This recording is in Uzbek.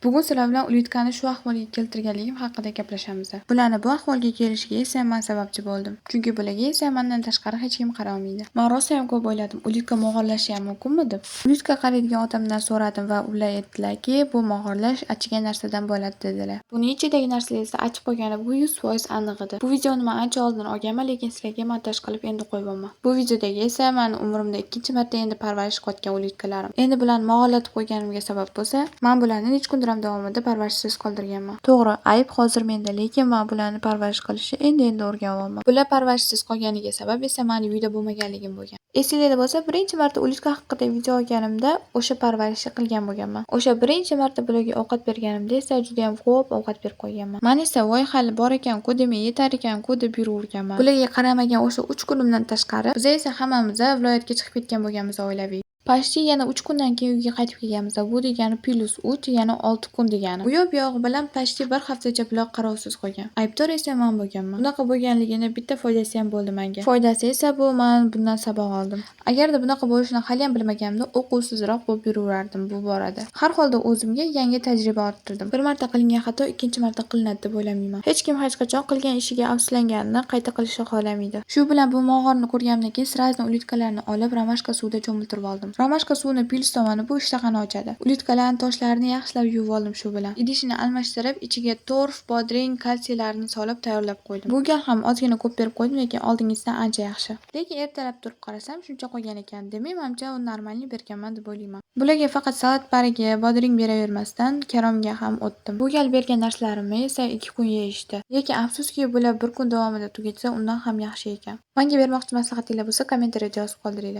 Bugun sizlar bilan uljutkani shu ahvolga keltirganligim haqida gaplashamiz. Bularni bu ahvolga kelishiga esa men sababchi bo'ldim. Chunki bularga esa mendan tashqari hech kim qaramaydi. Men rosa ham ko'p o'yladim, uljutka mog'orlashi ham mumkinmi deb. Uljutka qaraydigan odamdan so'radim va ular aytdilarki, bu mog'orlash achigan narsadan bo'ladi dedilar. Buning ichidagi narsalar esa achib qolgani bu 100% aniq edi. Bu videoni men ancha oldin olganman, lekin sizlarga montaj qilib endi qo'yibman. Bu videodagi esa men umrimda ikkinchi marta endi parvarish qilayotgan uljutkalarim. Endi bularni mog'orlatib qo'yganimga sabab bo'lsa, men bularni necha kun davomida parvarishsiz qoldirganman. To'g'ri, ayb hozir menda, lekin men bularni parvarish qilishni endi o'rganyapman. Bular parvarishsiz qolganiga sabab esa meni uyda bo'lmaganligim bo'lgan. Esingizda bo'lsa, birinchi marta uljutka haqida video olganimda o'sha parvarishni qilgan bo'lganman. O'sha birinchi marta bularga ovqat berganimda esa juda ham ko'p ovqat berib qo'yganman. Men esa voy hali bor ekan-ku demay yetar ekan-ku deb yuraverganman. Bularga qaramagan o'sha 3 kunimdan tashqari biz esa hammamiz viloyatga chiqib ketgan bo'lganmiz oilaviy. Pashti yana 3 kundan keyin uyga qaytib kelganmiz. Bu degani +3 yana 6 kun degani. U yoq-buyog'i bilan pashti bir haftacha buloq qarovsiz qolgan. Aybdor esa men bo'lganman. Bunaqa bo'lganligini bitta foydasi ham bo'ldi menga. Foydasi esa bu men bundan saboq oldim. Agarda bunaqa bo'lishini hali ham bilmaganimda o'quvsizroq bo'lib yuraverardim bu borada. Har holda o'zimga yangi tajriba orttirdim. Bir marta qilingan xato ikkinchi marta qilinadi deb o'ylamayman. Hech kim hech qachon qilgan ishiga afsuslanganini qayta qilishni xohlamaydi. Shu bilan bu mog'orni ko'rganimdan keyin srazno ulyutkalarni olib ramashka suvida cho'miltirib oldim. Ramashka suvini pils tomoni bu ishtahani ochadi. Ulyutkalarni toshlarini yaxshilab yuvib oldim shu bilan. Idishini almashtirib, ichiga torf, bodring, kalsiylarni solib tayyorlab qo'ydim. Bu gal ham ozgina ko'p berib qo'ydim, lekin oldingisidan ancha yaxshi. Lekin ertalab turib qarasam, shuncha qolgan ekan. Demak, menimcha u normalniy berganman deb o'ylayman. Bularga faqat salat bargi, bodring beravermasdan karomga ham o'tdim. Bu gal bergan narsalarimni esa 2 kun yeyishdi. Lekin afsuski, bular bir kun davomida tugatsa, undan ham yaxshi ekan. Menga bermoqchi maslahatinglar bo'lsa, kommentariyada yozib qoldiringlar.